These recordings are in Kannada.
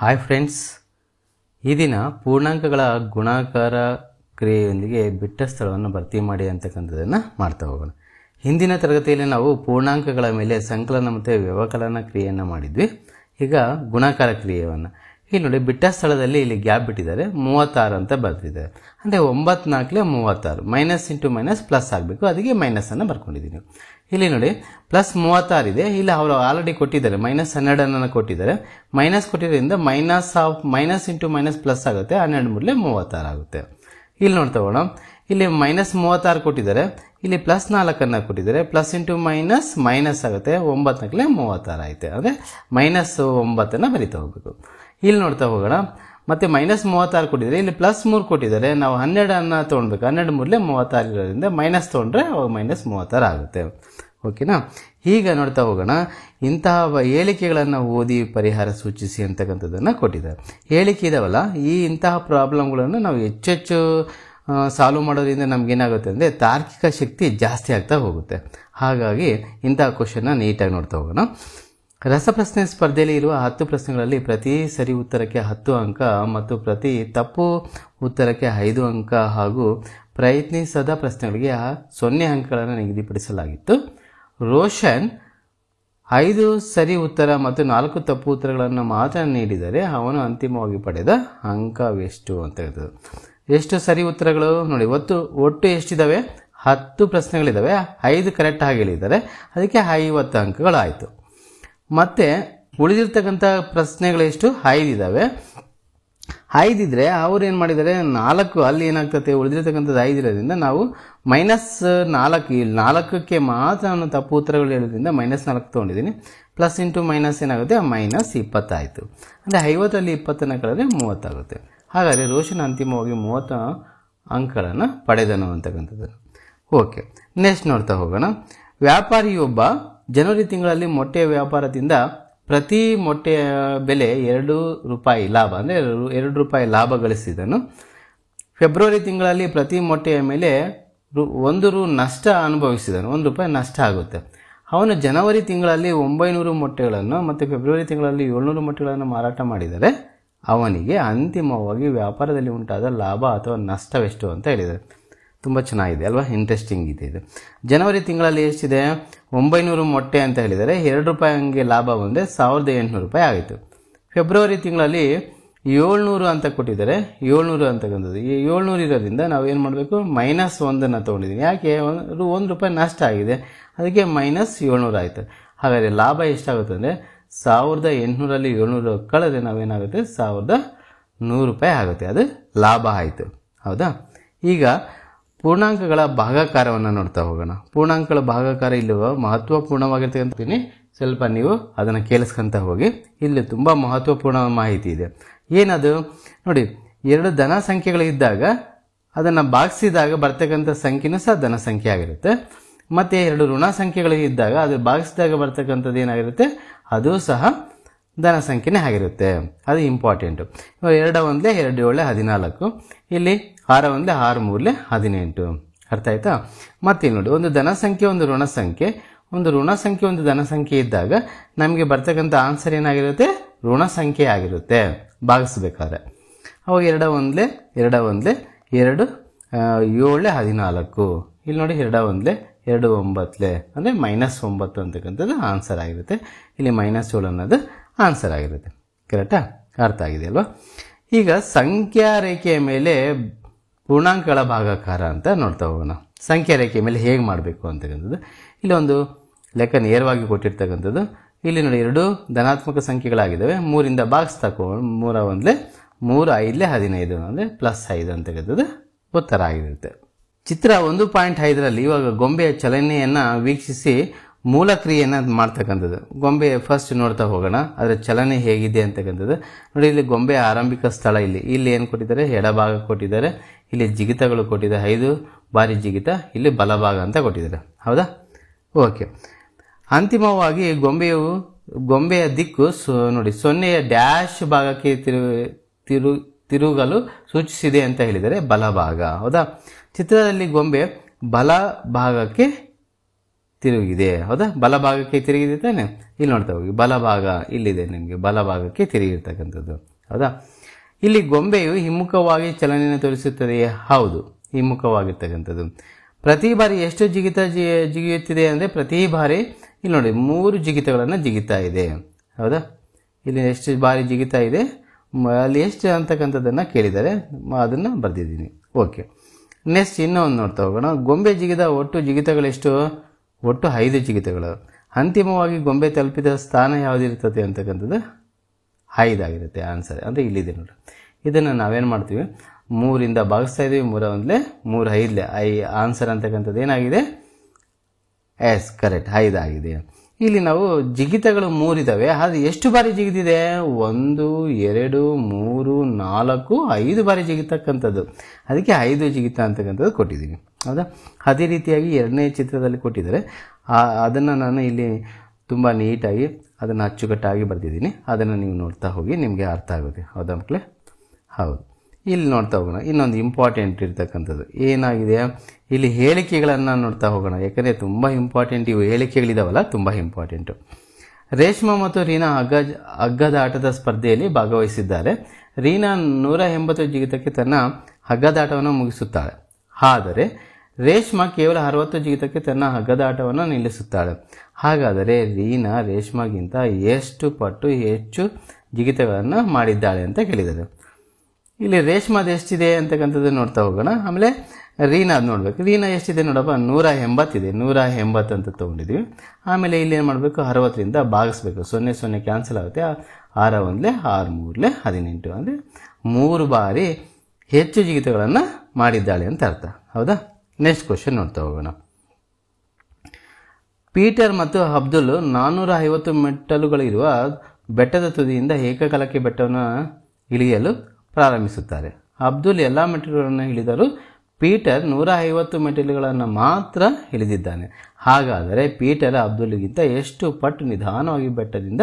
ಹಾಯ್ ಫ್ರೆಂಡ್ಸ್, ಈ ದಿನ ಪೂರ್ಣಾಂಕಗಳ ಗುಣಾಕಾರ ಕ್ರಿಯೆಯೊಂದಿಗೆ ಬಿಟ್ಟ ಸ್ಥಳವನ್ನು ಭರ್ತಿ ಮಾಡಿ ಅಂತಕ್ಕಂಥದ್ದನ್ನು ಮಾಡ್ತಾ ಹೋಗೋಣ. ಹಿಂದಿನ ತರಗತಿಯಲ್ಲಿ ನಾವು ಪೂರ್ಣಾಂಕಗಳ ಮೇಲೆ ಸಂಕಲನ ಮತ್ತು ವ್ಯವಕಲನ ಕ್ರಿಯೆಯನ್ನು ಮಾಡಿದ್ವಿ. ಈಗ ಗುಣಾಕಾರ ಕ್ರಿಯೆಯನ್ನು ಇಲ್ಲಿ ನೋಡಿ, ಬಿಟ್ಟ ಸ್ಥಳದಲ್ಲಿ ಇಲ್ಲಿ ಗ್ಯಾಪ್ ಬಿಟ್ಟಿದ್ದಾರೆ, 36 ಅಂತ ಬರ್ತಿದ್ದಾರೆ. ಅಂದರೆ 9×4 = 36, ಮೈನಸ್ ಇಂಟು ಮೈನಸ್ ಪ್ಲಸ್ ಆಗಬೇಕು, ಅದಕ್ಕೆ ಮೈನಸನ್ನು ಬರ್ಕೊಂಡಿದ್ದೀನಿ. ಇಲ್ಲಿ ನೋಡಿ +36 ಇದೆ, ಇಲ್ಲಿ ಅವರು ಆಲ್ರೆಡಿ ಕೊಟ್ಟಿದ್ದಾರೆ -12 ಕೊಟ್ಟಿದ್ದಾರೆ. ಮೈನಸ್ ಕೊಟ್ಟಿದ್ದರಿಂದ ಮೈನಸ್ ಇಂಟು ಮೈನಸ್ ಪ್ಲಸ್ ಆಗುತ್ತೆ, 12 × 36 ಆಗುತ್ತೆ. ಇಲ್ಲಿ ನೋಡ್ತಾ ಹೋಗೋಣ, ಇಲ್ಲಿ -36 ಕೊಟ್ಟಿದ್ದಾರೆ, ಇಲ್ಲಿ +4 ಕೊಟ್ಟಿದ್ದಾರೆ, ಪ್ಲಸ್ ಇಂಟು ಮೈನಸ್ ಮೈನಸ್ ಆಗುತ್ತೆ, 9×4 = 36 ಆಯ್ತು. ಅಂದರೆ -9 ಬರಿತಾ ಹೋಗ್ಬೇಕು. ಇಲ್ಲಿ ನೋಡ್ತಾ ಹೋಗೋಣ, ಮತ್ತೆ -36 ಕೊಟ್ಟಿದ್ದಾರೆ, ಇಲ್ಲಿ +3 ಕೊಟ್ಟಿದ್ದಾರೆ, ನಾವು 12 ತೊಗೊಳ್ಬೇಕು, 12 × 36 ಇರೋದ್ರಿಂದ ಮೈನಸ್ ತೊಗೊಂಡ್ರೆ -36 ಆಗುತ್ತೆ. ಓಕೆನಾ? ಈಗ ನೋಡ್ತಾ ಹೋಗೋಣ, ಇಂತಹ ಹೇಳಿಕೆಗಳನ್ನು ಓದಿ ಪರಿಹಾರ ಸೂಚಿಸಿ ಅಂತಕ್ಕಂಥದ್ದನ್ನು ಕೊಟ್ಟಿದ್ದಾರೆ. ಹೇಳಿಕೆ ಇದಾವಲ್ಲ, ಇಂತಹ ಪ್ರಾಬ್ಲಮ್ಗಳನ್ನು ನಾವು ಹೆಚ್ಚೆಚ್ಚು ಸಾಲ್ವ್ ಮಾಡೋದ್ರಿಂದ ನಮಗೇನಾಗುತ್ತೆ ಅಂದರೆ ತಾರ್ಕಿಕ ಶಕ್ತಿ ಜಾಸ್ತಿ ಆಗ್ತಾ ಹೋಗುತ್ತೆ. ಹಾಗಾಗಿ ಇಂತಹ ಕ್ವಶನ್ನ ನೀಟಾಗಿ ನೋಡ್ತಾ ಹೋಗೋಣ. ರಸಪ್ರಶ್ನೆ ಸ್ಪರ್ಧೆಯಲ್ಲಿ ಇರುವ 10 ಪ್ರಶ್ನೆಗಳಲ್ಲಿ ಪ್ರತಿ ಸರಿ ಉತ್ತರಕ್ಕೆ 10 ಅಂಕ ಮತ್ತು ಪ್ರತಿ ತಪ್ಪು ಉತ್ತರಕ್ಕೆ 5 ಅಂಕ ಹಾಗೂ ಪ್ರಯತ್ನಿಸದ ಪ್ರಶ್ನೆಗಳಿಗೆ 0 ಅಂಕಗಳನ್ನು ನಿಗದಿಪಡಿಸಲಾಗಿತ್ತು. ರೋಷನ್ 5 ಸರಿ ಉತ್ತರ ಮತ್ತು 4 ತಪ್ಪು ಉತ್ತರಗಳನ್ನು ಮಾತ್ರ ನೀಡಿದರೆ ಅವನು ಅಂತಿಮವಾಗಿ ಪಡೆದ ಅಂಕವೆಷ್ಟು ಅಂತ ಹೇಳ್ತದೆ. ಎಷ್ಟು ಸರಿ ಉತ್ತರಗಳು ನೋಡಿ, ಒಟ್ಟು ಎಷ್ಟಿದ್ದಾವೆ? 10 ಪ್ರಶ್ನೆಗಳಿದ್ದಾವೆ, 5 ಕರೆಕ್ಟ್ ಆಗಿ ಹೇಳಿದ್ದಾರೆ, ಅದಕ್ಕೆ 50 ಅಂಕಗಳು ಆಯಿತು. ಮತ್ತೆ ಉಳಿದಿರ್ತಕ್ಕಂಥ ಪ್ರಶ್ನೆಗಳೆಷ್ಟು? 5 ಇದ್ದಾವೆ. 5 ಇದ್ರೆ ಅವ್ರು ಏನು ಮಾಡಿದ್ದಾರೆ, 4 ಅಲ್ಲಿ ಏನಾಗ್ತದೆ, ಉಳಿದಿರ್ತಕ್ಕಂಥದ್ದು 5 ಇರೋದ್ರಿಂದ ನಾವು -4, 4ಕ್ಕೆ ಮಾತ್ರ ನಾನು ತಪ್ಪು ಉತ್ತರಗಳು ಹೇಳೋದ್ರಿಂದ -4 ತೊಗೊಂಡಿದ್ದೀನಿ. ಪ್ಲಸ್ ಇಂಟು ಮೈನಸ್ ಏನಾಗುತ್ತೆ, -20 ಆಯಿತು. ಅಂದರೆ 50ರಲ್ಲಿ 20 ಕಳೆದ್ರೆ 30 ಆಗುತ್ತೆ. ಹಾಗಾದರೆ ರೋಷನ್ ಅಂತಿಮವಾಗಿ 30 ಅಂಕಗಳನ್ನು ಪಡೆದನು ಅಂತಕ್ಕಂಥದ್ದು. ಓಕೆ, ನೆಕ್ಸ್ಟ್ ನೋಡ್ತಾ ಹೋಗೋಣ. ವ್ಯಾಪಾರಿಯೊಬ್ಬ ಜನವರಿ ತಿಂಗಳಲ್ಲಿ ಮೊಟ್ಟೆಯ ವ್ಯಾಪಾರದಿಂದ ಪ್ರತಿ ಮೊಟ್ಟೆಯ ಬೆಲೆ 2 ರೂಪಾಯಿ ಲಾಭ, ಅಂದರೆ 2 ರೂಪಾಯಿ ಲಾಭ ಗಳಿಸಿದನು. ಫೆಬ್ರವರಿ ತಿಂಗಳಲ್ಲಿ ಪ್ರತಿ ಮೊಟ್ಟೆಯ ಮೇಲೆ 1 ರು ನಷ್ಟ ಅನುಭವಿಸಿದನು, 1 ರೂಪಾಯಿ ನಷ್ಟ ಆಗುತ್ತೆ. ಅವನು ಜನವರಿ ತಿಂಗಳಲ್ಲಿ 900 ಮೊಟ್ಟೆಗಳನ್ನು ಮತ್ತು ಫೆಬ್ರವರಿ ತಿಂಗಳಲ್ಲಿ 700 ಮೊಟ್ಟೆಗಳನ್ನು ಮಾರಾಟ ಮಾಡಿದರೆ ಅವನಿಗೆ ಅಂತಿಮವಾಗಿ ವ್ಯಾಪಾರದಲ್ಲಿ ಉಂಟಾದ ಲಾಭ ಅಥವಾ ನಷ್ಟವೆಷ್ಟು ಅಂತ ಹೇಳಿದ್ದಾರೆ. ತುಂಬ ಚೆನ್ನಾಗಿದೆ ಅಲ್ವಾ, ಇಂಟ್ರೆಸ್ಟಿಂಗ್ ಇದೆ ಇದು. ಜನವರಿ ತಿಂಗಳಲ್ಲಿ ಎಷ್ಟಿದೆ? 900 ಮೊಟ್ಟೆ ಅಂತ ಹೇಳಿದರೆ 2 ರೂಪಾಯಿ ಹಂಗೆ ಲಾಭ ಬಂದರೆ 1800 ರೂಪಾಯಿ ಆಯಿತು. ಫೆಬ್ರವರಿ ತಿಂಗಳಲ್ಲಿ 700 ಅಂತ ಕೊಟ್ಟಿದ್ದಾರೆ, 700 ಅಂತಕ್ಕಂಥದ್ದು. ಈ 700 ಇರೋದ್ರಿಂದ ನಾವು ಏನು ಮಾಡಬೇಕು, -1 ತೊಗೊಂಡಿದ್ದೀನಿ. ಯಾಕೆ? 1 ರೂಪಾಯಿ ನಷ್ಟ ಆಗಿದೆ, ಅದಕ್ಕೆ -700 ಆಯಿತು. ಹಾಗಾದರೆ ಲಾಭ ಎಷ್ಟಾಗುತ್ತೆ ಅಂದರೆ 1800ರಲ್ಲಿ 700 ಕಳೆದ್ರೆ ನಾವೇನಾಗುತ್ತೆ, 1100 ರೂಪಾಯಿ ಆಗುತ್ತೆ. ಅದು ಲಾಭ ಆಯಿತು. ಹೌದಾ? ಈಗ ಪೂರ್ಣಾಂಕಗಳ ಭಾಗಾಕಾರವನ್ನು ನೋಡ್ತಾ ಹೋಗೋಣ. ಪೂರ್ಣಾಂಕಗಳ ಭಾಗಾಕಾರ ಇಲ್ಲವ ಮಹತ್ವಪೂರ್ಣವಾಗಿರ್ತಕ್ಕಂಥ ಸ್ವಲ್ಪ ನೀವು ಅದನ್ನು ಕೇಳಿಸ್ಕೊಂತ ಹೋಗಿ. ಇಲ್ಲಿ ತುಂಬ ಮಹತ್ವಪೂರ್ಣ ಮಾಹಿತಿ ಇದೆ. ಏನದು ನೋಡಿ, 2 ಧನ ಸಂಖ್ಯೆಗಳಿದ್ದಾಗ ಅದನ್ನು ಭಾಗಿಸಿದಾಗ ಬರ್ತಕ್ಕಂಥ ಸಂಖ್ಯೆನೂ ಸಹ ಧನ ಸಂಖ್ಯೆ ಆಗಿರುತ್ತೆ. ಮತ್ತು 2 ಋಣ ಸಂಖ್ಯೆಗಳಿದ್ದಾಗ ಅದು ಭಾಗಿಸಿದಾಗ ಬರ್ತಕ್ಕಂಥದ್ದು ಏನಾಗಿರುತ್ತೆ, ಅದು ಸಹ ಧನ ಸಂಖ್ಯೆನೇ ಆಗಿರುತ್ತೆ. ಅದು ಇಂಪಾರ್ಟೆಂಟು. 2 1 2 7 14, ಇಲ್ಲಿ 6 1 6 3 18. ಅರ್ಥ ಆಯ್ತಾ? ಮತ್ತೆ ನೋಡಿ, ಒಂದು ಧನ ಸಂಖ್ಯೆ ಒಂದು ಋಣ ಸಂಖ್ಯೆ, ಒಂದು ಋಣ ಸಂಖ್ಯೆ ಒಂದು ಧನ ಸಂಖ್ಯೆ ಇದ್ದಾಗ ನಮಗೆ ಬರ್ತಕ್ಕಂಥ ಆನ್ಸರ್ ಏನಾಗಿರುತ್ತೆ, ಋಣ ಸಂಖ್ಯೆ ಆಗಿರುತ್ತೆ ಭಾಗಿಸ್ಬೇಕಾದ್ರೆ. ಅವಾಗ 2 1 2 1 2 7 14. ಇಲ್ಲಿ ನೋಡಿ 2 1 2 9 ಅಂದರೆ -9 ಅಂತಕ್ಕಂಥದ್ದು ಆನ್ಸರ್ ಆಗಿರುತ್ತೆ. ಇಲ್ಲಿ -7 ಅನ್ನೋದು ಆನ್ಸರ್ ಆಗಿರುತ್ತೆ. ಕರೆಕ್ಟಾ? ಅರ್ಥ ಆಗಿದೆ ಅಲ್ವಾ? ಈಗ ಸಂಖ್ಯಾ ರೇಖೆಯ ಮೇಲೆ ಪೂರ್ಣಾಂಕಗಳ ಭಾಗಾಕಾರ ಅಂತ ನೋಡ್ತಾ ಹೋಗೋಣ. ಸಂಖ್ಯಾ ರೇಖೆಯ ಮೇಲೆ ಹೇಗೆ ಮಾಡಬೇಕು ಅಂತಕ್ಕಂಥದ್ದು ಇಲ್ಲಿ ಒಂದು ಲೆಕ್ಕ ನೇರವಾಗಿ ಕೊಟ್ಟಿರ್ತಕ್ಕಂಥದ್ದು. ಇಲ್ಲಿ ನೋಡಿ, 2 ಧನಾತ್ಮಕ ಸಂಖ್ಯೆಗಳಾಗಿದ್ದಾವೆ, 3ರಿಂದ ಭಾಗಿಸ್ತಾಕೋ, 3 1 3 5 15 ಅಂದರೆ +5 ಅಂತಕ್ಕಂಥದ್ದು ಉತ್ತರ ಆಗಿರುತ್ತೆ. ಚಿತ್ರ 1.5ರಲ್ಲಿ ಇವಾಗ ಗೊಂಬೆಯ ಚಲನೆಯನ್ನು ವೀಕ್ಷಿಸಿ ಮೂಲ ಕ್ರಿಯೆಯನ್ನು ಮಾಡ್ತಕ್ಕಂಥದ್ದು. ಗೊಂಬೆ ಫಸ್ಟ್ ನೋಡ್ತಾ ಹೋಗೋಣ, ಅದರ ಚಲನೆ ಹೇಗಿದೆ ಅಂತಕ್ಕಂಥದ್ದು. ನೋಡಿ, ಇಲ್ಲಿ ಗೊಂಬೆಯ ಆರಂಭಿಕ ಸ್ಥಳ ಇಲ್ಲಿ ಏನು ಕೊಟ್ಟಿದ್ದಾರೆ, ಎಡಭಾಗ ಕೊಟ್ಟಿದ್ದಾರೆ, ಇಲ್ಲಿ ಜಿಗಿತಗಳು ಕೊಟ್ಟಿದ್ದಾರೆ, 5 ಬಾರಿ ಜಿಗಿತ, ಇಲ್ಲಿ ಬಲಭಾಗ ಅಂತ ಕೊಟ್ಟಿದ್ದಾರೆ. ಹೌದಾ? ಓಕೆ. ಅಂತಿಮವಾಗಿ ಗೊಂಬೆಯ ದಿಕ್ಕು ನೋಡಿ 0ಯ ಡ್ಯಾಶ್ ಭಾಗಕ್ಕೆ ತಿರುಗಲು ಸೂಚಿಸಿದೆ ಅಂತ ಹೇಳಿದರೆ ಬಲಭಾಗ. ಹೌದಾ? ಚಿತ್ರದಲ್ಲಿ ಗೊಂಬೆ ಬಲ ಭಾಗಕ್ಕೆ ತಿರುಗಿದೆ. ಹೌದಾ, ಬಲಭಾಗಕ್ಕೆ ತಿರುಗಿದೆ ತಾನೆ. ಇಲ್ಲಿ ನೋಡ್ತಾ ಹೋಗಿ, ಬಲಭಾಗ ಇಲ್ಲಿದೆ, ನಿಮಗೆ ಬಲಭಾಗಕ್ಕೆ ತಿರುಗಿರ್ತಕ್ಕಂಥದ್ದು. ಹೌದಾ, ಇಲ್ಲಿ ಗೊಂಬೆಯು ಹಿಮ್ಮುಖವಾಗಿ ಚಲನೆಯನ್ನು ತೋರಿಸುತ್ತದೆಯೇ? ಹೌದು, ಹಿಮ್ಮುಖವಾಗಿರ್ತಕ್ಕಂಥದ್ದು. ಪ್ರತಿ ಬಾರಿ ಎಷ್ಟು ಜಿಗಿಯುತ್ತಿದೆ ಅಂದರೆ ಪ್ರತಿ ಬಾರಿ ಇಲ್ಲಿ ನೋಡಿ 3 ಜಿಗಿತಗಳನ್ನು ಜಿಗಿತಾ ಇದೆ. ಹೌದಾ, ಇಲ್ಲಿ ಎಷ್ಟು ಬಾರಿ ಜಿಗಿತಾ ಇದೆ, ಅಲ್ಲಿ ಎಷ್ಟು ಅಂತಕ್ಕಂಥದ್ದನ್ನು ಕೇಳಿದ್ದಾರೆ, ಅದನ್ನು ಬರೆದಿದ್ದೀನಿ. ಓಕೆ, ನೆಕ್ಸ್ಟ್ ಇನ್ನೊಂದು ನೋಡ್ತಾ ಹೋಗೋಣ. ಗೊಂಬೆ ಜಿಗಿದ ಒಟ್ಟು ಜಿಗಿತಗಳೆಷ್ಟು? ಒಟ್ಟು 5 ಜಿಗಿತಗಳು. ಅಂತಿಮವಾಗಿ ಗೊಂಬೆ ತಲುಪಿದ ಸ್ಥಾನ ಯಾವುದಿರ್ತದೆ ಅಂತಕ್ಕಂಥದ್ದು 5 ಆಗಿರುತ್ತೆ ಆನ್ಸರ್. ಅಂದರೆ ಇಲ್ಲಿದೆ ನೋಡಿ. ಇದನ್ನು ನಾವೇನು ಮಾಡ್ತೀವಿ, 3ರಿಂದ ಭಾಗಿಸ್ತಾ ಇದ್ದೀವಿ. 3 5 ಆನ್ಸರ್ ಅಂತಕ್ಕಂಥದ್ದು ಏನಾಗಿದೆ? ಎಸ್, ಕರೆಕ್ಟ್, 5 ಆಗಿದೆ. ಇಲ್ಲಿ ನಾವು ಜಿಗಿತಗಳು 3 ಇದ್ದಾವೆ. ಅದು ಎಷ್ಟು ಬಾರಿ ಜಿಗಿದಿದೆ? 1 2 3 4 5 ಬಾರಿ ಜಿಗಿತಕ್ಕಂಥದ್ದು. ಅದಕ್ಕೆ 5 ಜಿಗಿತ ಅಂತಕ್ಕಂಥದ್ದು ಕೊಟ್ಟಿದ್ದೀವಿ. ಹೌದಾ, ಅದೇ ರೀತಿಯಾಗಿ 2ನೇ ಚಿತ್ರದಲ್ಲಿ ಕೊಟ್ಟಿದ್ದಾರೆ. ಅದನ್ನು ನಾನು ಇಲ್ಲಿ ತುಂಬ ನೀಟಾಗಿ ಅದನ್ನು ಅಚ್ಚುಕಟ್ಟಾಗಿ ಬರೆದಿದ್ದೀನಿ. ಅದನ್ನು ನೀವು ನೋಡ್ತಾ ಹೋಗಿ, ನಿಮಗೆ ಅರ್ಥ ಆಗುತ್ತೆ. ಹೌದಾ ಮಕ್ಕಳೇ? ಹೌದು. ಇಲ್ಲಿ ನೋಡ್ತಾ ಹೋಗೋಣ. ಇನ್ನೊಂದು ಇಂಪಾರ್ಟೆಂಟ್ ಇರ್ತಕ್ಕಂಥದ್ದು ಏನಾಗಿದೆ, ಇಲ್ಲಿ ಹೇಳಿಕೆಗಳನ್ನು ನೋಡ್ತಾ ಹೋಗೋಣ. ಯಾಕಂದರೆ ತುಂಬ ಇಂಪಾರ್ಟೆಂಟ್, ಇವು ಹೇಳಿಕೆಗಳಿದಾವಲ್ಲ, ತುಂಬ ಇಂಪಾರ್ಟೆಂಟು. ರೇಷ್ಮಾ ಮತ್ತು ರೀನಾ ಹಗ್ಗದ ಆಟದ ಸ್ಪರ್ಧೆಯಲ್ಲಿ ಭಾಗವಹಿಸಿದ್ದಾರೆ. ರೀನಾ 180 ಜಿಗಿತಕ್ಕೆ ತನ್ನ ಹಗ್ಗದಾಟವನ್ನು ಮುಗಿಸುತ್ತಾಳೆ. ಆದರೆ ರೇಷ್ಮಾ ಕೇವಲ 60 ಜಿಗಿತಕ್ಕೆ ತನ್ನ ಹಗ್ಗದಾಟವನ್ನು ನಿಲ್ಲಿಸುತ್ತಾಳೆ. ಹಾಗಾದರೆ ರೀನಾ ರೇಷ್ಮಾಗಿಂತ ಎಷ್ಟು ಪಟ್ಟು ಹೆಚ್ಚು ಜಿಗಿತಗಳನ್ನು ಮಾಡಿದ್ದಾಳೆ ಅಂತ ಕೇಳಿದ್ದಾರೆ. ಇಲ್ಲಿ ರೇಷ್ಮಾದ ಎಷ್ಟಿದೆ ಅಂತಕ್ಕಂಥದ್ದು ನೋಡ್ತಾ ಹೋಗೋಣ. ಆಮೇಲೆ ರೀನಾದ್ ನೋಡ್ಬೇಕು. ರೀನಾ ಎಷ್ಟಿದೆ ನೋಡಪ್ಪ, 180 ಇದೆ. 180 ಅಂತ ತೊಗೊಂಡಿದ್ವಿ. ಆಮೇಲೆ ಇಲ್ಲಿ ಏನು ಮಾಡಬೇಕು, 60ರಿಂದ ಭಾಗಿಸ್ಬೇಕು. 0 0 ಕ್ಯಾನ್ಸಲ್ ಆಗುತ್ತೆ. 6 1 6 3 18 ಅಂದರೆ 3 ಬಾರಿ ಹೆಚ್ಚು ಜಿಗಿತಗಳನ್ನು ಮಾಡಿದ್ದಾಳೆ ಅಂತ ಅರ್ಥ. ಹೌದಾ, ನೆಕ್ಸ್ಟ್ ಕ್ವಶನ್ ನೋಡ್ತಾ ಹೋಗೋಣ. ಪೀಟರ್ ಮತ್ತು ಅಬ್ದುಲ್ 450 ಮೆಟ್ಟಲುಗಳಿರುವ ಬೆಟ್ಟದ ತುದಿಯಿಂದ ಏಕಕಾಲಕ್ಕೆ ಬೆಟ್ಟವನ್ನು ಇಳಿಯಲು ಪ್ರಾರಂಭಿಸುತ್ತಾರೆ. ಅಬ್ದುಲ್ ಎಲ್ಲ ಮೆಟ್ಟಿಲುಗಳನ್ನು ಇಳಿದರೂ ಪೀಟರ್ 150 ಮೆಟ್ಟಿಲುಗಳನ್ನು ಮಾತ್ರ ಇಳಿದಿದ್ದಾನೆ. ಹಾಗಾದರೆ ಪೀಟರ್ ಅಬ್ದುಲ್ಗಿಂತ ಎಷ್ಟು ಪಟ್ಟು ನಿಧಾನವಾಗಿ ಬೆಟ್ಟದಿಂದ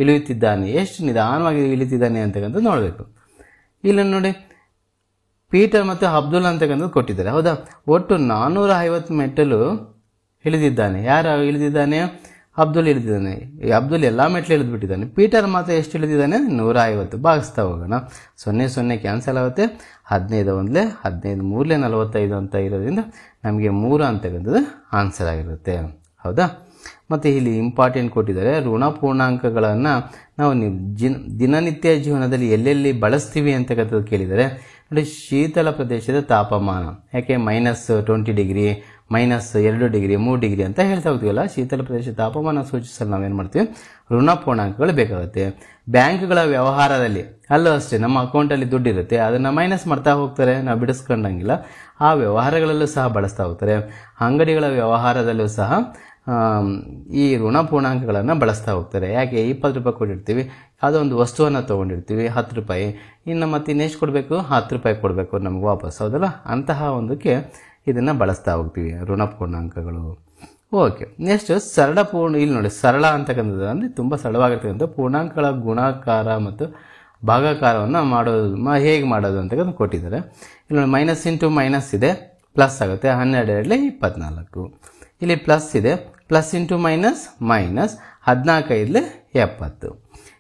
ಇಳಿಯುತ್ತಿದ್ದಾನೆ, ಎಷ್ಟು ನಿಧಾನವಾಗಿ ಇಳಿತಿದ್ದಾನೆ ಅಂತಕ್ಕಂಥದ್ದು ನೋಡಬೇಕು. ಇಲ್ಲಿ ನೋಡಿ, ಪೀಟರ್ ಮತ್ತು ಅಬ್ದುಲ್ ಅಂತಕ್ಕಂಥದ್ದು ಕೊಟ್ಟಿದ್ದಾರೆ. ಹೌದಾ, ಒಟ್ಟು 450 ಮೆಟ್ಟಲು ಇಳಿದಿದ್ದಾನೆ. ಯಾರು ಇಳಿದಿದ್ದಾನೆ? ಅಬ್ದುಲ್ ಇಳಿದಿದ್ದಾನೆ. ಅಬ್ದುಲ್ ಎಲ್ಲ ಮೆಟ್ಲು ಇಳಿದ್ಬಿಟ್ಟಿದ್ದಾನೆ. ಪೀಟರ್ ಮಾತ್ರ ಎಷ್ಟು ಇಳಿದಿದ್ದಾನೆ? 150. ಭಾಗಿಸ್ತಾ ಹೋಗೋಣ. 0 0 ಕ್ಯಾನ್ಸಲ್ ಆಗುತ್ತೆ. 15 1 15 3 45 ಅಂತ ಇರೋದ್ರಿಂದ ನಮಗೆ 3 ಅಂತಕ್ಕಂಥದ್ದು ಆನ್ಸರ್ ಆಗಿರುತ್ತೆ. ಹೌದಾ, ಮತ್ತು ಇಲ್ಲಿ ಇಂಪಾರ್ಟೆಂಟ್ ಕೊಟ್ಟಿದ್ದಾರೆ. ಋಣ ಪೂರ್ಣಾಂಕಗಳನ್ನು ನಾವು ದಿನನಿತ್ಯ ಜೀವನದಲ್ಲಿ ಎಲ್ಲೆಲ್ಲಿ ಬಳಸ್ತೀವಿ ಅಂತಕ್ಕಂಥದ್ದು ಕೇಳಿದ್ದಾರೆ. ನೋಡಿ, ಶೀತಲ ಪ್ರದೇಶದ ತಾಪಮಾನ, ಯಾಕೆ -20 ಡಿಗ್ರಿ, -2 ಡಿಗ್ರಿ, 3 ಡಿಗ್ರಿ ಅಂತ ಹೇಳ್ತಾ ಹೋಗ್ತೀವಲ್ಲ, ಶೀತಲ ಪ್ರದೇಶದ ತಾಪಮಾನ ಸೂಚಿಸಲು ನಾವೇನು ಮಾಡ್ತೀವಿ, ಋಣ ಪೂರ್ಣಾಂಕಗಳು ಬೇಕಾಗುತ್ತೆ. ಬ್ಯಾಂಕ್ಗಳ ವ್ಯವಹಾರದಲ್ಲಿ ಅಲ್ಲೂ ಅಷ್ಟೇ, ನಮ್ಮ ಅಕೌಂಟಲ್ಲಿ ದುಡ್ಡು ಇರುತ್ತೆ, ಅದನ್ನು ಮೈನಸ್ ಮಾಡ್ತಾ ಹೋಗ್ತಾರೆ, ನಾವು ಬಿಡಿಸ್ಕೊಂಡಂಗಿಲ್ಲ. ಆ ವ್ಯವಹಾರಗಳಲ್ಲೂ ಸಹ ಬಳಸ್ತಾ ಹೋಗ್ತಾರೆ. ಅಂಗಡಿಗಳ ವ್ಯವಹಾರದಲ್ಲೂ ಸಹ ಈ ಋಣ ಪೂರ್ಣಾಂಕಗಳನ್ನು ಬಳಸ್ತಾ ಹೋಗ್ತಾರೆ. ಯಾಕೆ, 20 ರೂಪಾಯಿ ಕೊಟ್ಟಿರ್ತೀವಿ, ಅದೊಂದು ವಸ್ತುವನ್ನು ತೊಗೊಂಡಿರ್ತೀವಿ 10 ರೂಪಾಯಿ, ಇನ್ನು ಮತ್ತೆ ಇನ್ನೆಷ್ಟು ಕೊಡಬೇಕು, 10 ರೂಪಾಯಿ ಕೊಡಬೇಕು ನಮ್ಗೆ ವಾಪಸ್. ಹೌದಲ್ಲ, ಅಂತಹ ಒಂದಕ್ಕೆ ಇದನ್ನು ಬಳಸ್ತಾ ಹೋಗ್ತೀವಿ, ಋಣ ಪೂರ್ಣಾಂಕಗಳು. ಓಕೆ, ನೆಕ್ಸ್ಟ್ ಇಲ್ಲಿ ನೋಡಿ, ಸರಳ ಅಂತಕ್ಕಂಥದ್ದು ಅಂದರೆ ತುಂಬ ಸರಳವಾಗಿರ್ತಕ್ಕಂಥ ಪೂರ್ಣಾಂಕಗಳ ಗುಣಾಕಾರ ಮತ್ತು ಭಾಗಾಕಾರವನ್ನು ಹೇಗೆ ಮಾಡೋದು ಅಂತಕ್ಕಂಥ ಕೊಟ್ಟಿದ್ದಾರೆ. ಇಲ್ಲಿ ನೋಡಿ, ಮೈನಸ್ ಇಂಟು ಮೈನಸ್ ಇದೆ, ಪ್ಲಸ್ ಆಗುತ್ತೆ. 12 24. ಇಲ್ಲಿ ಪ್ಲಸ್ ಇದೆ, ಪ್ಲಸ್ ಇಂಟು ಮೈನಸ್ ಮೈನಸ್, 14 70.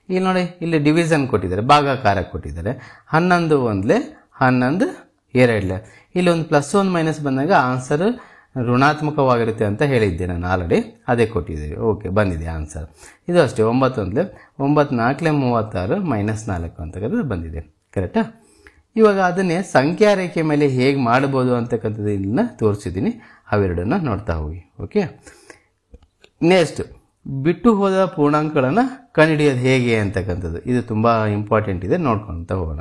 ಇಲ್ಲಿ ನೋಡಿ, ಇಲ್ಲಿ ಡಿವಿಷನ್ ಕೊಟ್ಟಿದ್ದಾರೆ, ಭಾಗಾಕಾರ ಕೊಟ್ಟಿದ್ದಾರೆ. 11 1 11 2. ಇಲ್ಲಿ ಒಂದು ಪ್ಲಸ್ ಒಂದು ಮೈನಸ್ ಬಂದಾಗ ಆನ್ಸರ್ ಋಣಾತ್ಮಕವಾಗಿರುತ್ತೆ ಅಂತ ಹೇಳಿದ್ದೆ ನಾನು ಆಲ್ರೆಡಿ, ಅದೇ ಕೊಟ್ಟಿದ್ದೀವಿ. ಓಕೆ, ಬಂದಿದೆ ಆನ್ಸರ್. ಇದು ಅಷ್ಟೇ, 9 1 9 4 36 -4 ಅಂತಕ್ಕಂಥದ್ದು ಬಂದಿದೆ. ಕರೆಕ್ಟಾ? ಇವಾಗ ಅದನ್ನೇ ಸಂಖ್ಯಾ ರೇಖೆ ಮೇಲೆ ಹೇಗೆ ಮಾಡ್ಬೋದು ಅಂತಕ್ಕಂಥದ್ದು ಇಲ್ಲಿನ ತೋರಿಸಿದ್ದೀನಿ. ಅವೆರಡನ್ನು ನೋಡ್ತಾ ಹೋಗಿ. ಓಕೆ, ನೆಕ್ಸ್ಟ್ ಬಿಟ್ಟು ಹೋದ ಪೂರ್ಣಾಂಕಗಳನ್ನು ಕಂಡುಹಿಡಿಯೋದು ಹೇಗೆ ಅಂತಕ್ಕಂಥದ್ದು, ಇದು ತುಂಬ ಇಂಪಾರ್ಟೆಂಟ್ ಇದೆ, ನೋಡ್ಕೊಳ್ತಾ ಹೋಗೋಣ.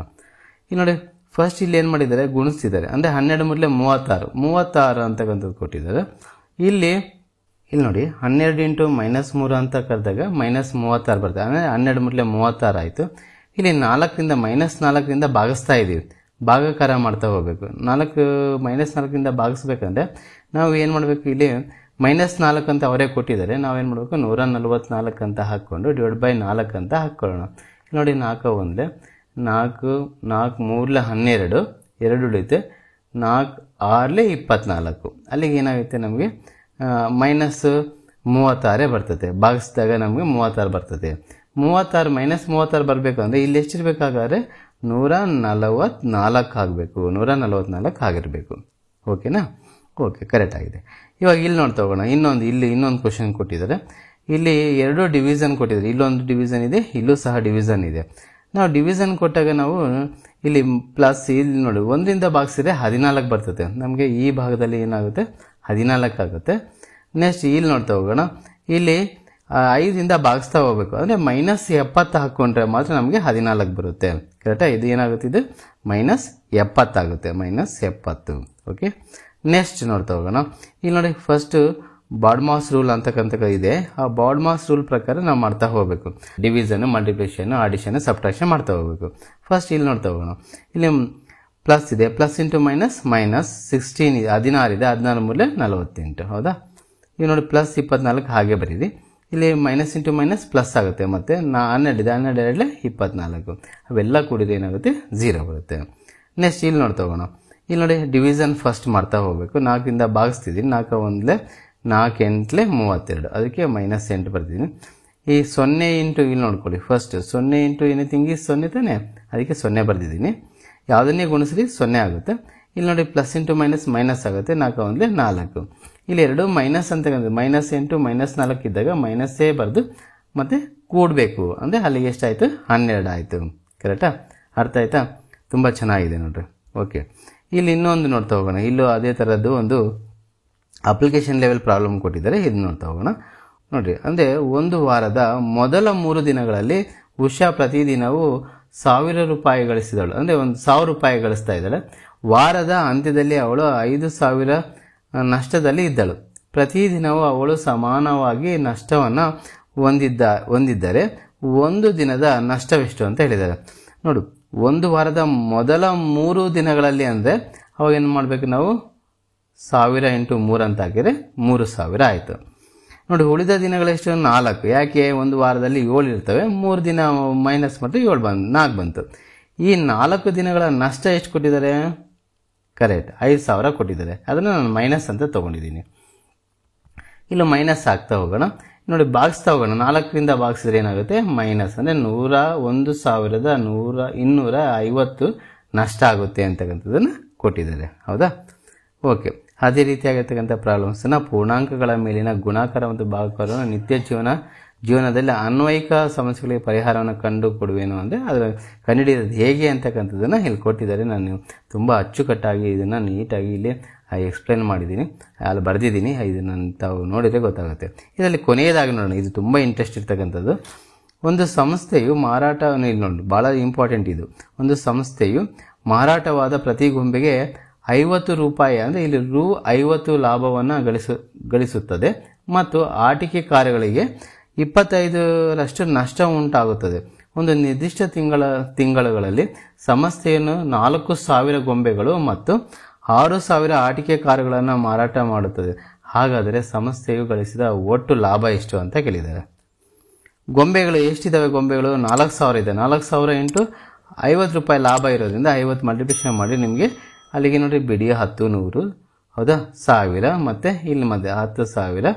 ಇಲ್ಲಿ ನೋಡಿ, ಫಸ್ಟ್ ಇಲ್ಲಿ ಏನು ಮಾಡಿದ್ದಾರೆ, ಗುಣಿಸ್ತಿದ್ದಾರೆ. ಅಂದರೆ 12 36 36 ಅಂತಕ್ಕಂಥದ್ದು ಕೊಟ್ಟಿದ್ದಾರೆ. ಇಲ್ಲಿ ನೋಡಿ, 12 ಇಂಟು -3 ಅಂತ ಕರೆದಾಗ -36 ಬರ್ತದೆ. ಅಂದರೆ 12 36 ಆಯಿತು. ಇಲ್ಲಿ 4ರಿಂದ -4ರಿಂದ ಭಾಗಿಸ್ತಾ ಇದ್ದೀವಿ, ಭಾಗಾಕಾರ ಮಾಡ್ತಾ ಹೋಗಬೇಕು. -4ರಿಂದ ಭಾಗಿಸ್ಬೇಕಂದ್ರೆ ನಾವು ಏನು ಮಾಡಬೇಕು, ಇಲ್ಲಿ -4 ಅಂತ ಅವರೇ ಕೊಟ್ಟಿದ್ದಾರೆ. ನಾವೇನು ಮಾಡಬೇಕು, 144 ಅಂತ ಹಾಕ್ಕೊಂಡು /4 ಅಂತ ಹಾಕ್ಕೊಳ್ಳೋಣ. ನೋಡಿ, 4 1 4 4 3 12 2 ಉಳಿಯುತ್ತೆ, 4 6 24. ಅಲ್ಲಿಗೆ ಏನಾಗುತ್ತೆ ನಮಗೆ 36 ಬರ್ತದೆ. ಭಾಗಿಸಿದಾಗ ನಮಗೆ 36 ಬರ್ತದೆ. 36 ಮೈನಸ್ 36 ಬರಬೇಕು ಅಂದರೆ ಇಲ್ಲಿ ಎಷ್ಟಿರಬೇಕಾದ್ರೆ 144 ಆಗಬೇಕು. 144 ಆಗಿರಬೇಕು. ಓಕೆನಾ? ಓಕೆ, ಕರೆಕ್ಟ್ ಆಗಿದೆ. ಇವಾಗ ಇಲ್ಲಿ ನೋಡ್ತಾ ಹೋಗೋಣ. ಇನ್ನೊಂದು ಕ್ವಶನ್ ಕೊಟ್ಟಿದ್ದಾರೆ. ಇಲ್ಲಿ 2 ಡಿವಿಷನ್ ಕೊಟ್ಟಿದ್ದಾರೆ. ಇಲ್ಲೊಂದು ಡಿವಿಷನ್ ಇದೆ, ಇಲ್ಲೂ ಸಹ ಡಿವಿಷನ್ ಇದೆ. ನಾವು ಡಿವಿಷನ್ ಕೊಟ್ಟಾಗ ನಾವು ಇಲ್ಲಿ ಪ್ಲಸ್ ಇಲ್ಲಿ ನೋಡಿ 1ರಿಂದ ಭಾಗಿಸಿದ್ರೆ 14 ಬರ್ತದೆ. ನಮಗೆ ಈ ಭಾಗದಲ್ಲಿ ಏನಾಗುತ್ತೆ 14 ಆಗುತ್ತೆ. ನೆಕ್ಸ್ಟ್ ಇಲ್ಲಿ ನೋಡ್ತಾ ಹೋಗೋಣ. ಇಲ್ಲಿ 5ರಿಂದ ಭಾಗಿಸ್ತಾ ಹೋಗ್ಬೇಕು ಅಂದರೆ -70 ಹಾಕ್ಕೊಂಡ್ರೆ ಮಾತ್ರ ನಮಗೆ 14 ಬರುತ್ತೆ. ಕರೆಕ್ಟಾ? ಇದು ಏನಾಗುತ್ತೆ, ಇದು -70 ಆಗುತ್ತೆ. -70. ಓಕೆ, ನೆಕ್ಸ್ಟ್ ನೋಡ್ತಾ ಹೋಗೋಣ. ಇಲ್ಲಿ ನೋಡಿ ಫಸ್ಟ್ ಬಾಡ್ಮಾಸ್ ರೂಲ್ ಅಂತಕ್ಕಂಥ ಇದೆ. ಆ ಬಾಡ್ಮಾಸ್ ರೂಲ್ ಪ್ರಕಾರ ನಾವು ಮಾಡ್ತಾ ಹೋಗಬೇಕು. ಡಿವಿಷನ್, ಮಲ್ಟಿಪ್ಲಿಕೇಶನ್, ಅಡಿಷನ್, ಸಬ್ಟ್ರಾಕ್ಷನ್ ಮಾಡ್ತಾ ಹೋಗಬೇಕು. ಫಸ್ಟ್ ಇಲ್ಲಿ ನೋಡ್ತಾ ಹೋಗೋಣ. ಇಲ್ಲಿ ಪ್ಲಸ್ ಇದೆ, ಪ್ಲಸ್ ಇಂಟು ಮೈನಸ್ 16 ಇದೆ, 16 ಇದೆ, 16 ಮೂಲೆ 48. ಹೌದಾ? ಈಗ ನೋಡಿ ಪ್ಲಸ್ 24 ಹಾಗೆ ಬರೀರಿ. ಇಲ್ಲಿ ಮೈನಸ್ ಇಂಟು ಮೈನಸ್ ಪ್ಲಸ್ ಆಗುತ್ತೆ. ಮತ್ತು 12 ಇದೆ, 12 24. ಅವೆಲ್ಲ ಕೂಡಿದ್ರೆ ಏನಾಗುತ್ತೆ 0 ಬರುತ್ತೆ. ನೆಕ್ಸ್ಟ್ ಇಲ್ಲಿ ನೋಡ್ತಾ ಹೋಗೋಣ. ಇಲ್ಲಿ ನೋಡಿ ಡಿವಿಷನ್ ಫಸ್ಟ್ ಮಾಡ್ತಾ ಹೋಗಬೇಕು. 4ರಿಂದ ಭಾಗಿಸ್ತಿದ್ದೀನಿ. 4 1 4 8 32. ಅದಕ್ಕೆ -8 ಬರ್ತೀನಿ. ಈ 0 ಇಂಟು ಇಲ್ಲಿ ನೋಡ್ಕೊಳ್ಳಿ. ಫಸ್ಟ್ 0 ಇಂಟು ಎನಿಥಿಂಗ್ ಈ 0 ತಾನೆ, ಅದಕ್ಕೆ 0 ಬರ್ದಿದ್ದೀನಿ. ಯಾವುದನ್ನೇ ಗುಣಿಸ್ರಿ 0 ಆಗುತ್ತೆ. ಇಲ್ಲಿ ನೋಡಿ ಪ್ಲಸ್ ಇಂಟು ಮೈನಸ್ ಮೈನಸ್ ಆಗುತ್ತೆ. 4 1 4. ಇಲ್ಲಿ 2 ಮೈನಸ್ ಅಂತ -8 -4 ಇದ್ದಾಗ ಮೈನಸ್ಸೇ ಬರೆದು ಮತ್ತೆ ಕೂಡಬೇಕು. ಅಂದರೆ ಅಲ್ಲಿಗೆ ಎಷ್ಟಾಯಿತು 12 ಆಯಿತು. ಕರೆಕ್ಟಾ? ಅರ್ಥ ಆಯ್ತಾ? ತುಂಬ ಚೆನ್ನಾಗಿದೆ ನೋಡ್ರಿ. ಓಕೆ, ಇಲ್ಲಿ ಇನ್ನೊಂದು ನೋಡ್ತಾ ಹೋಗೋಣ. ಇಲ್ಲೂ ಅದೇ ಥರದ್ದು ಒಂದು ಅಪ್ಲಿಕೇಶನ್ ಲೆವೆಲ್ ಪ್ರಾಬ್ಲಮ್ ಕೊಟ್ಟಿದ್ದಾರೆ. ಇದು ನೋಡ್ತಾ ಹೋಗೋಣ. ನೋಡಿರಿ, ಅಂದರೆ ಒಂದು ವಾರದ ಮೊದಲ 3 ದಿನಗಳಲ್ಲಿ ಉಷಾ ಪ್ರತಿದಿನವೂ 1000 ರೂಪಾಯಿ ಗಳಿಸಿದಳು. ಅಂದರೆ 1000 ರೂಪಾಯಿ ಗಳಿಸ್ತಾ ಇದ್ದಾಳೆ. ವಾರದ ಅಂತ್ಯದಲ್ಲಿ ಅವಳು 5000 ನಷ್ಟದಲ್ಲಿ ಇದ್ದಳು. ಪ್ರತಿದಿನವೂ ಅವಳು ಸಮಾನವಾಗಿ ನಷ್ಟವನ್ನು ಹೊಂದಿದ್ದರೆ ಒಂದು ದಿನದ ನಷ್ಟವೆಷ್ಟು ಅಂತ ಹೇಳಿದ್ದಾರೆ. ನೋಡು, ಒಂದು ವಾರದ ಮೊದಲ 3 ದಿನಗಳಲ್ಲಿ ಅಂದರೆ ಅವಾಗ ಏನು ಮಾಡಬೇಕು ನಾವು 1000 × 3 ಅಂತ ಹಾಕಿದರೆ 3000 ಆಯಿತು. ನೋಡಿ, ಉಳಿದ ದಿನಗಳೆಷ್ಟು 4. ಯಾಕೆ? ಒಂದು ವಾರದಲ್ಲಿ 7 ಇರ್ತವೆ. 3 ದಿನ ಮೈನಸ್ ಮಾಡಿದ್ರೆ 4 ಬಂತು. ಈ 4 ದಿನಗಳ ನಷ್ಟ ಎಷ್ಟು ಕೊಟ್ಟಿದ್ದಾರೆ? ಕರೆಕ್ಟ್, 5000 ಕೊಟ್ಟಿದ್ದಾರೆ. ಅದನ್ನು ನಾನು ಮೈನಸ್ ಅಂತ ತೊಗೊಂಡಿದ್ದೀನಿ. ಇಲ್ಲ ಮೈನಸ್ ಆಗ್ತಾ ಹೋಗೋಣ. ನೋಡಿ, ಭಾಗಿಸ್ತಾ ಹೋಗೋಣ. 4ರಿಂದ ಭಾಗಿಸಿದ್ರೆ ಏನಾಗುತ್ತೆ ಮೈನಸ್, ಅಂದರೆ 101,250 ನಷ್ಟ ಆಗುತ್ತೆ ಅಂತಕ್ಕಂಥದ್ದನ್ನು ಕೊಟ್ಟಿದ್ದಾರೆ. ಹೌದಾ? ಓಕೆ, ಅದೇ ರೀತಿಯಾಗಿರ್ತಕ್ಕಂಥ ಪ್ರಾಬ್ಲಮ್ಸನ್ನು ಪೂರ್ಣಾಂಕಗಳ ಮೇಲಿನ ಗುಣಾಕಾರ ಮತ್ತು ಭಾಗಾಕಾರವನ್ನು ನಿತ್ಯ ಜೀವನದಲ್ಲಿ ಅನ್ವಯಿಕ ಸಮಸ್ಯೆಗಳಿಗೆ ಪರಿಹಾರವನ್ನು ಕಂಡುಕೊಡುವೇನು ಅಂದರೆ ಅದರ ಕಂಡುಹಿಡಿಯೋದು ಹೇಗೆ ಅಂತಕ್ಕಂಥದ್ದನ್ನು ಇಲ್ಲಿ ಕೊಟ್ಟಿದ್ದಾರೆ. ನಾನು ತುಂಬ ಅಚ್ಚುಕಟ್ಟಾಗಿ ಇದನ್ನು ನೀಟಾಗಿ ಇಲ್ಲಿ ಎಕ್ಸ್ಪ್ಲೇನ್ ಮಾಡಿದ್ದೀನಿ, ಅಲ್ಲಿ ಬರೆದಿದ್ದೀನಿ. ಇದನ್ನು ತಾವು ನೋಡಿದರೆ ಗೊತ್ತಾಗುತ್ತೆ. ಇದರಲ್ಲಿ ಕೊನೆಯದಾಗಿ ನೋಡೋಣ. ಇದು ತುಂಬ ಇಂಟ್ರೆಸ್ಟ್ ಇರ್ತಕ್ಕಂಥದ್ದು. ಒಂದು ಸಂಸ್ಥೆಯು ಇಲ್ಲಿ ನೋಡಿ, ಭಾಳ ಇಂಪಾರ್ಟೆಂಟ್ ಇದು. ಒಂದು ಸಂಸ್ಥೆಯು ಮಾರಾಟವಾದ ಪ್ರತಿ ಗೊಂಬೆಗೆ 50 ರೂಪಾಯಿ ಅಂದರೆ ಇಲ್ಲಿ ₹50 ಲಾಭವನ್ನು ಗಳಿಸುತ್ತದೆ ಮತ್ತು ಆಟಿಕೆ ಕಾರ್ಯಗಳಿಗೆ 25% ನಷ್ಟ ಉಂಟಾಗುತ್ತದೆ. ಒಂದು ನಿರ್ದಿಷ್ಟ ತಿಂಗಳುಗಳಲ್ಲಿ ಸಂಸ್ಥೆಯನ್ನು 4000 ಗೊಂಬೆಗಳು ಮತ್ತು 6000 ಆಟಿಕೆ ಕಾರುಗಳನ್ನು ಮಾರಾಟ ಮಾಡುತ್ತದೆ. ಹಾಗಾದರೆ ಸಂಸ್ಥೆಯು ಗಳಿಸಿದ ಒಟ್ಟು ಲಾಭ ಎಷ್ಟು ಅಂತ ಕೇಳಿದ್ದಾರೆ. ಗೊಂಬೆಗಳು ಎಷ್ಟಿದ್ದಾವೆ? ಗೊಂಬೆಗಳು 4000 ಇದೆ. 4000 ಇಂಟು 50 ರೂಪಾಯಿ ಲಾಭ ಇರೋದ್ರಿಂದ 50 ಮಲ್ಟಿಪ್ಲಿಕೇಶನ್ ಮಾಡಿ ನಿಮಗೆ ಅಲ್ಲಿಗೆ ನೋಡಿ ಬಿಡಿ 10 100. ಹೌದಾ? 1000 ಮತ್ತು ಇಲ್ಲಿ ಮಧ್ಯೆ 10,000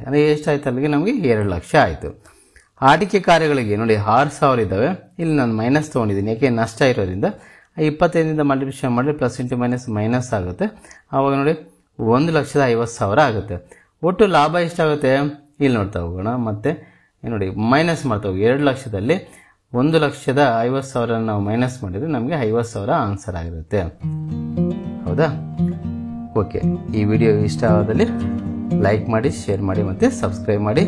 ಅಂದರೆ ಎಷ್ಟಾಯ್ತು? ಅಲ್ಲಿಗೆ ನಮಗೆ 2 ಲಕ್ಷ ಆಯಿತು. ಆಟಿಕೆ ಕಾರ್ಯಗಳಿಗೆ ನೋಡಿ 6000 ಇದ್ದಾವೆ. ಇಲ್ಲಿ ನಾನು ಮೈನಸ್ ತೊಗೊಂಡಿದ್ದೀನಿ, ಯಾಕೆ ನಷ್ಟ ಇರೋದ್ರಿಂದ. 25ರಿಂದ ಮಲ್ಟಿಪ್ಲಿಕೇಶನ್ ಮಾಡಿ ಪ್ಲಸ್ ಇಂಟು ಮೈನಸ್ ಆಗುತ್ತೆ. ಆವಾಗ ನೋಡಿ 1,50,000 ಆಗುತ್ತೆ. ಒಟ್ಟು ಲಾಭ ಎಷ್ಟಾಗುತ್ತೆ? ಇಲ್ಲಿ ನೋಡ್ತಾ ಹೋಗೋಣ. ಮತ್ತು ನೋಡಿ ಮೈನಸ್ ಮಾಡ್ತಾ ಹೋಗಿ 2 ಲಕ್ಷದಲ್ಲಿ 1,50,000 ನಾವು ಮೈನಸ್ ಮಾಡಿದರೆ ನಮಗೆ 50,000 ಆನ್ಸರ್ ಆಗಿರುತ್ತೆ. ಹೌದಾ? ಓಕೆ, ಈ ವಿಡಿಯೋ ಇಷ್ಟ ಆದಲ್ಲಿ ಲೈಕ್ ಮಾಡಿ, ಶೇರ್ ಮಾಡಿ ಮತ್ತು ಸಬ್ಸ್ಕ್ರೈಬ್ ಮಾಡಿ.